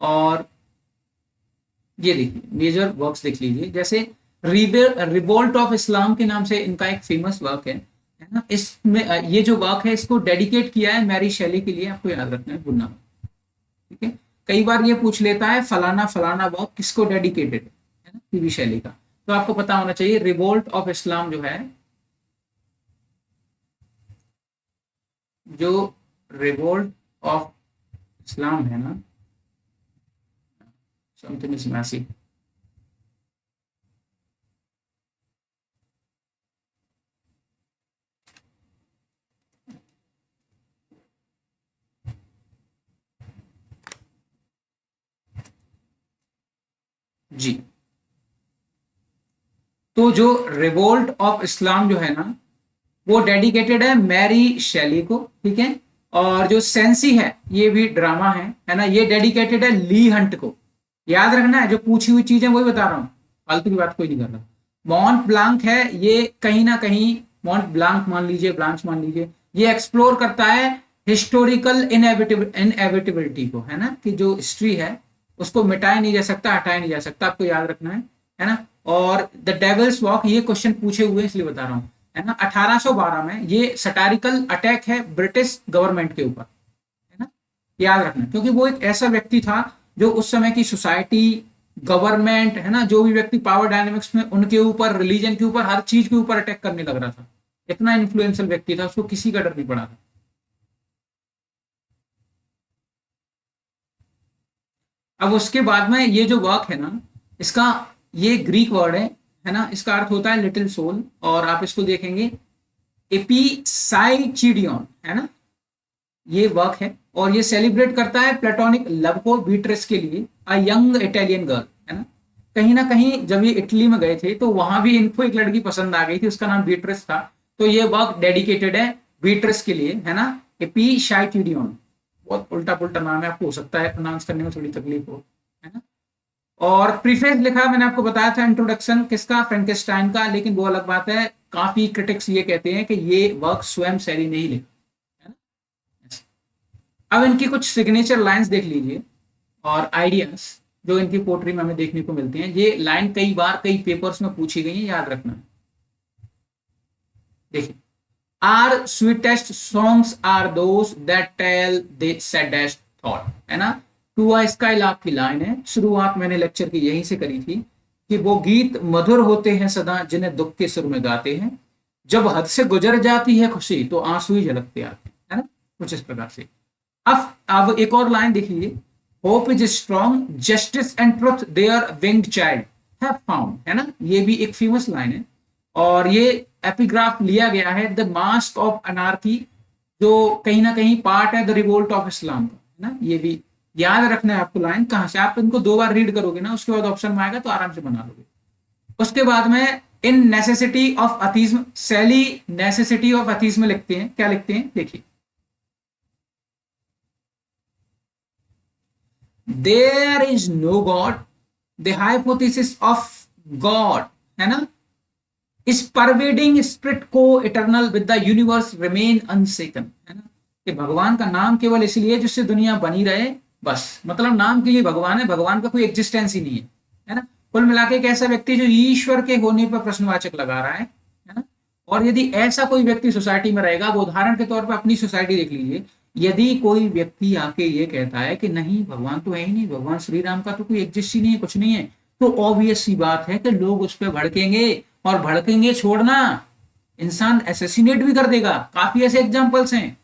और ये देखिए मेजर वर्क्स देख लीजिए। जैसे रिवोल्ट ऑफ इस्लाम के नाम से इनका एक फेमस वर्क है ना। इसमें ये जो वर्क है इसको डेडिकेट किया है मैरी शेली के लिए, आपको याद रखना है, भूलना मत। ठीक है, कई बार ये पूछ लेता है फलाना फलाना वर्क किसको डेडिकेटेड है ना, पीबी शैली का, तो आपको पता होना चाहिए रिवोल्ट ऑफ इस्लाम जो है, जो रिवोल्ट ऑफ इस्लाम है ना, समथिंग इज मैसिव, जी। तो जो रिवोल्ट ऑफ इस्लाम जो है ना, वो डेडिकेटेड है मैरी शेली को। ठीक है, और जो सेंसी है ये भी ड्रामा है ना, ये डेडिकेटेड है ली हंट को। याद रखना है, जो पूछी हुई चीजें वही बता रहा हूं, फालतू की बात कोई नहीं कर रहा। मॉन्ट ब्लांक है ये, कहीं ना कहीं मॉन्ट ब्लांक मान लीजिए, ब्लांच मान लीजिए, ये एक्सप्लोर करता है हिस्टोरिकल इनएविटेबिलिटी को, है ना, कि जो हिस्ट्री है उसको मिटाया नहीं जा सकता, हटाया नहीं जा सकता, आपको याद रखना है ना। और द डेविल्स वॉक, ये क्वेश्चन पूछे हुए इसलिए बता रहा हूं, है ना। 1812 में ये सटारिकल अटैक है ब्रिटिश गवर्नमेंट के ऊपर, है ना, याद रखना, क्योंकि वो एक ऐसा व्यक्ति था जो उस समय की सोसाइटी, गवर्नमेंट, है ना, जो भी व्यक्ति पावर डायनेमिक्स में, उनके ऊपर, रिलीजन के ऊपर, हर चीज के ऊपर अटैक करने लग रहा था। इतना इन्फ्लुएंशियल व्यक्ति था, उसको किसी का डर नहीं पड़ा था। अब उसके बाद में ये जो वर्क है ना, इसका, ये ग्रीक वर्ड है ना, इसका अर्थ होता है लिटिल सोल, और आप इसको देखेंगे एपिसाइचिडियन, है ना, ये वर्क है, और ये सेलिब्रेट करता है प्लेटोनिक लव को बीट्रेस के लिए, अ यंग इटालियन गर्ल, है ना कहीं जब ये इटली में गए थे तो वहां भी इनको एक लड़की पसंद आ गई थी, उसका नाम बीट्रेस था, तो ये वर्क डेडिकेटेड है बीट्रेस के लिए, है ना, एपिसाइचिडियन। बहुत उल्टा पुल्टा नाम है, आपको हो सकता है प्रोनाउंस करने में थोड़ी तकलीफ हो, है ना। और प्रीफेस लिखा, मैंने आपको बताया था इंट्रोडक्शन किसका, फ्रैंकेस्टाइन का, लेकिन वो अलग बात है, काफी क्रिटिक्स ये कहते हैं कि ये वर्क स्वयं शैली नहीं लिखा, है ना। अब इनकी कुछ सिग्नेचर लाइंस देख लीजिए और आइडियाज जो इनकी पोट्री में हमें देखने को मिलते हैं। ये लाइन कई बार कई पेपर्स में पूछी गई है, याद रखना। देखिए, our sweetest songs are those that tell the saddest thought, है ना। टू अ स्काई लार्क की लाइन है, शुरुआत मैंने लेक्चर की यहीं से करी थी कि वो गीत मधुर होते हैं सदा जिन्हें दुख के सुर में गाते हैं, जब हद से गुजर जाती है खुशी तो आंसू ही झलकते आते हैं, है ना, कुछ इस प्रकार से। अब एक और लाइन देखिए, hope is strong justice and truth their winged child have found, है ना, ये भी एक फेमस लाइन है, और ये एपिग्राफ लिया गया है द मास्क ऑफ अनार्की, जो कहीं ना कहीं पार्ट है द रिवोल्ट ऑफ इस्लाम का, है ना। ये भी याद रखना है आपको, लाइन कहां से, आप इनको 2 बार रीड करोगे ना, उसके बाद ऑप्शन में आएगा तो आराम से बना लोगे। उसके बाद में in necessity of atheism, Shelley necessity of atheism लिखते हैं, क्या लिखते हैं देखिए, there is no God, the hypothesis of God, है ना, is pervading spirit coeternal with the universe remain unshaken, है ना, कि भगवान का नाम केवल इसलिए जिससे दुनिया बनी रहे, बस, मतलब नाम के लिए भगवान है, भगवान का कोई एग्जिस्टेंस ही नहीं है ना। कुल मिला के एक ऐसा व्यक्ति जो ईश्वर के होने पर प्रश्नवाचक लगा रहा है ना। और यदि ऐसा कोई व्यक्ति सोसाइटी में रहेगा, वो उदाहरण के तौर पर अपनी सोसाइटी देख लीजिए, यदि कोई व्यक्ति आके ये कहता है कि नहीं भगवान तो है ही नहीं, भगवान श्री राम का तो कोई एग्जिस्ट ही नहीं है, कुछ नहीं है, तो ऑब्वियस सी बात है कि लोग उस पर भड़केंगे, और भड़केंगे छोड़ना, इंसान एसेसिनेट भी कर देगा। काफी ऐसे एग्जांपल्स हैं।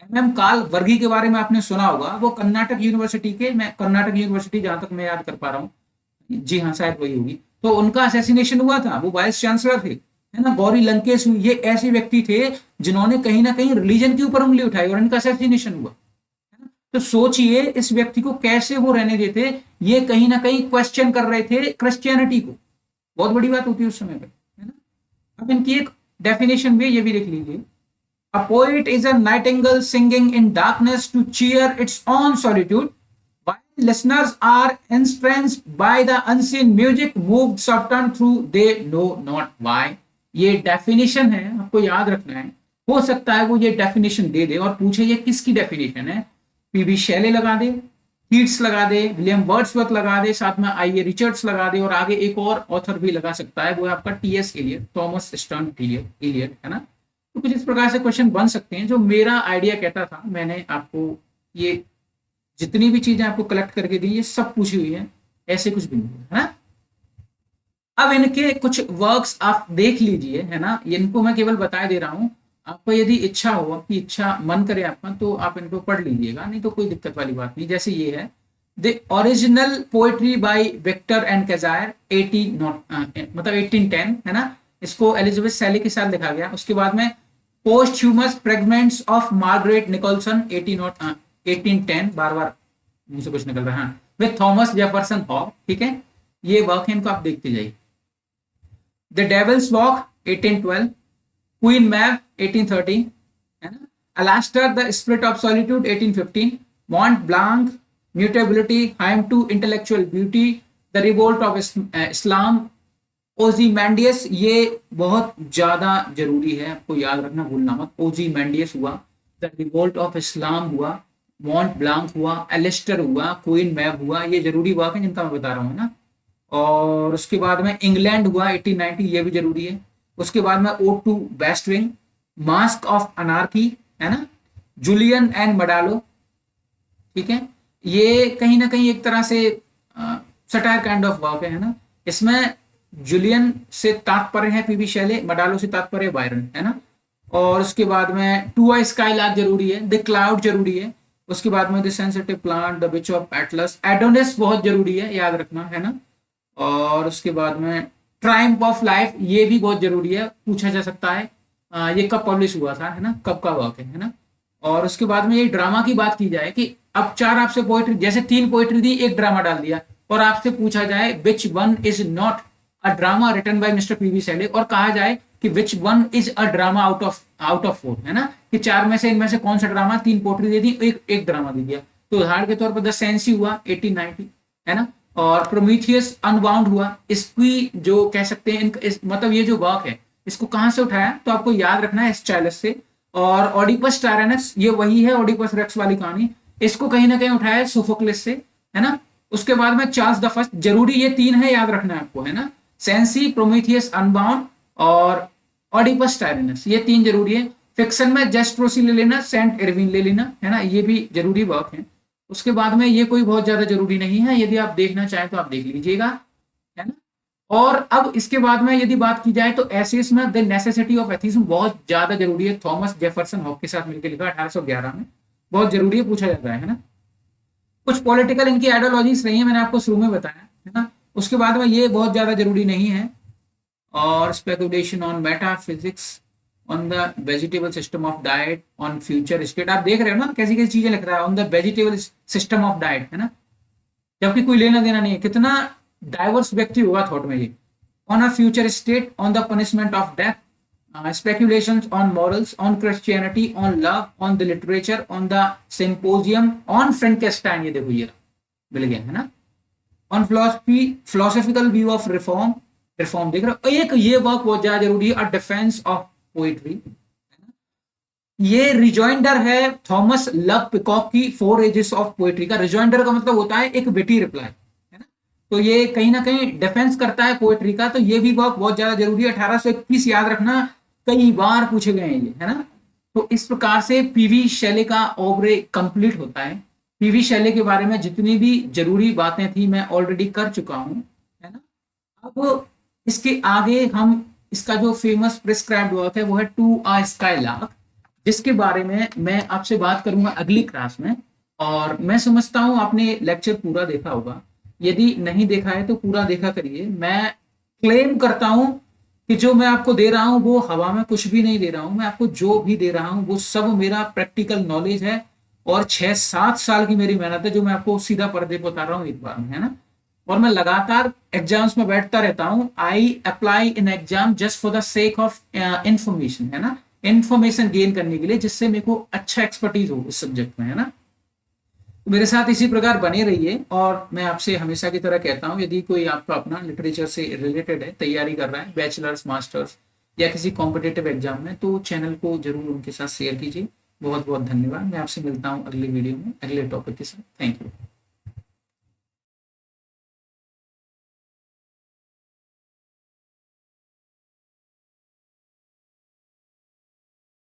एम काल वर्गी के बारे में आपने सुना होगा, वो कर्नाटक यूनिवर्सिटी के, मैं कर्नाटक यूनिवर्सिटी जहां तक मैं याद कर पा रहा हूँ, जी हाँ शायद वही होगी, तो उनका असेसिनेशन हुआ था, वो वाइस चांसलर थे, है ना, गौरी लंकेश, ये ऐसे व्यक्ति थे जिन्होंने कहीं ना कहीं रिलीजन के ऊपर उंगली उठाई और इनका असेसिनेशन हुआ। तो सोचिए इस व्यक्ति को कैसे वो रहने देते, ये कहीं ना कहीं क्वेश्चन कर रहे थे क्रिश्चियनिटी को, बहुत बड़ी बात होती है उस समय पे, है ना। अब इनकी एक डेफिनेशन भी, ये भी देख लीजिए। A poet is a nightingale singing in darkness to cheer its own solitude, while listeners are entranced by the unseen music, moved softened through they know not why। ये डेफिनेशन है, आपको याद रखना है। हो सकता है वो ये डेफिनेशन दे दे और पूछे ये किसकी डेफिनेशन है, पीबी शैले लगा दे, कीट्स लगा दे, विलियम वर्ड्सवर्थ लगा दे, साथ में आई ए रिचर्ड्स लगा दे, और आगे एक और ऑथर भी लगा सकता है, वो है आपका TS Eliot, Thomas Stearns Eliot, है ना। तो कुछ इस प्रकार से क्वेश्चन बन सकते हैं। जो मेरा आइडिया कहता था, मैंने आपको ये जितनी भी चीजें आपको कलेक्ट करके दी, ये सब पूछी हुई है, ऐसे कुछ भी नहीं है ना। अब इनके कुछ वर्क्स आप देख लीजिए, है ना, इनको मैं केवल बता दे रहा हूँ। आपको यदि इच्छा हो, आपकी इच्छा मन करे आपका, तो आप इनको पढ़ लीजिएगा, नहीं तो कोई दिक्कत वाली बात नहीं। जैसे ये है the original poetry by Victor and Cazire 1810, है ना। इसको एलिजाबेथ शैली के साथ लिखा गया। उसके बाद में पोस्टह्यूमस फ्रेगमेंट्स ऑफ मार्गरेट निकोलसन 1810, बार बार मुझसे कुछ निकल रहा है, विद थॉमस जेफरसन हॉग, ठीक है। ये वर्क है, इनको आप देखते जाइए। The devil's walk 1812, queen Mab 1813, है ना। Alastor the spirit of solitude 1815, Mont Blanc mutability, hymn to intellectual beauty, the revolt of Islam, Ozymandias. ये बहुत ज्यादा जरूरी है, आपको याद रखना, भूलना मत। ओजीमैंडियस हुआ, द रिवोल्ट ऑफ इस्लाम हुआ, मॉन्ट ब्लांक हुआ, एलिस्टर हुआ, क्वीन मैव हुआ। ये जरूरी वर्क है जिनका मैं बता रहा हूँ ना। और उसके बाद में इंग्लैंड हुआ 1890, ये भी जरूरी है। उसके बाद में ode to west wing, mask of anarchy, है ना, जूलियन एंड मडालो, ठीक है। ये कहीं ना कहीं एक तरह से सटायर काइंड ऑफ वर्क है ना। इसमें जूलियन से तात्पर्य है पीबी शैले, मडालो से तात्पर्य बायरन, है ना। और उसके बाद में टू अ स्काई लार्क जरूरी है, द क्लाउड जरूरी है। उसके बाद में the sensitive plant, the which of Atlas, Adonis बहुत जरूरी है, याद रखना, है ना। और उसके बाद में ट्रायम्फ ऑफ लाइफ, ये भी बहुत जरूरी है, पूछा जा सकता है ये कब पब्लिश हुआ था, है ना, कब का वर्क है ना। और उसके बाद में ये ड्रामा की बात की जाए कि अब चार आपसे पोएट्री, जैसे तीन पोएट्री दी, एक ड्रामा डाल दिया, और आपसे पूछा जाए which one is not a drama written by mister PV Shelley, और कहा जाए कि which one is a drama out of four, है ना, कि चार में से इनमें से कौन सा ड्रामा, तीन पोएट्री दे दी, एक ड्रामा दे दिया। तो उदाहरण के तौर पर द सेंसी हुआ 1890, है ना। और प्रोमीथियस अनबाउंड हुआ। इसकी जो कह सकते हैं मतलब ये जो वर्क है, इसको कहां से उठाया, तो आपको याद रखना है स्टाइलस से। और ऑडिपस टायरेनस, ये वही है ऑडिपस रेक्स वाली कहानी, इसको कहीं ना कहीं उठाया है सोफोक्लिस से, है ना। उसके बाद में चार्ल्स द फर्स्ट, जरूरी ये तीन है, याद रखना है आपको, है ना। सेंसी, प्रोमीथियस अनबाउंड और ऑडिपस टायरेनस, ये तीन जरूरी है। फिक्शन में जेस्ट्रोसी ले लेना, सेंट एरविन ले लेना, है ना, ये भी जरूरी वर्क है। उसके बाद में ये कोई बहुत ज्यादा जरूरी नहीं है, यदि आप देखना चाहें तो आप देख लीजिएगा, है ना। और अब इसके बाद में यदि बात की जाए तो एसेस में द नेसेसिटी ऑफ एथिज्म बहुत ज्यादा जरूरी है, थॉमस जेफरसन हॉक के साथ मिलकर लिखा 1811 में, बहुत जरूरी है, पूछा जाता है ना। कुछ पॉलिटिकल इनकी आइडियोलॉजीज रही है, मैंने आपको शुरू में बताया, है ना। उसके बाद में ये बहुत ज्यादा जरूरी नहीं है। और speculation on metaphysics, on the vegetable system of diet, on future state, आप देख रहे हो ना कैसी कैसी चीजें लिख रहा है, on the vegetable system of diet, है ना, जबकि कोई लेना देना नहीं है, कितना डाइवर्स व्यक्ति होगा थॉट में ये। On a future state, on the punishment of death, speculations on morals, on Christianity, on love, on the literature, on the symposium, on Frankenstein, ये देखो ये मिल गया, है ना। on philosophy, philosophical view of reform देख रहे हो। एक ये वर्क बहुत ज्यादा जरूरी है, डिफेंस ऑफ पोइट्री, ये रिजॉइंडर है थॉमस लव पिकॉक की फोर एजेस ऑफ पोइट्री का। रिजॉइंडर का मतलब होता है एक विटी रिप्लाई, है ना। तो ये कहीं ना कहीं डिफेंस करता है पोइट्री का, तो ये भी वर्क बहुत ज्यादा जरूरी है। 1821 याद रखना, कई बार पूछे गए हैं ये, है ना। तो इस प्रकार से पीवी शैले का ओब्रे कंप्लीट होता है। पीवी शैले के बारे में जितनी भी जरूरी बातें थी मैं ऑलरेडी कर चुका हूं, है ना। अब इसके आगे हम, इसका जो फेमस प्रिस्क्राइब्ड वर्क है वो है टू अ स्काई लार्क, जिसके बारे में मैं आपसे बात करूंगा अगली क्लास में। और मैं समझता हूं आपने लेक्चर पूरा देखा होगा, यदि नहीं देखा है तो पूरा देखा करिए। मैं क्लेम करता हूं कि जो मैं आपको दे रहा हूं वो हवा में कुछ भी नहीं दे रहा हूं, मैं आपको जो भी दे रहा हूं वो सब मेरा प्रैक्टिकल नॉलेज है, और 6-7 साल की मेरी मेहनत है, जो मैं आपको सीधा पर्दे पर उतार रहा हूं एक बार में, है ना। और मैं लगातार एग्जाम्स में बैठता रहता हूँ। I apply in exam just for the sake of information, है ना, इंफॉर्मेशन गेन करने के लिए, जिससे मेरे को अच्छा एक्सपर्टीज हो उस सब्जेक्ट में, है ना। तो मेरे साथ इसी प्रकार बने रहिए, और मैं आपसे हमेशा की तरह कहता हूँ, यदि कोई आपका अपना लिटरेचर से रिलेटेड है, तैयारी कर रहा है बैचलर्स मास्टर्स या किसी कॉम्पिटेटिव एग्जाम में, तो चैनल को जरूर उनके साथ शेयर कीजिए। बहुत बहुत धन्यवाद। मैं आपसे मिलता हूँ अगली वीडियो में अगले टॉपिक के साथ। Thank you.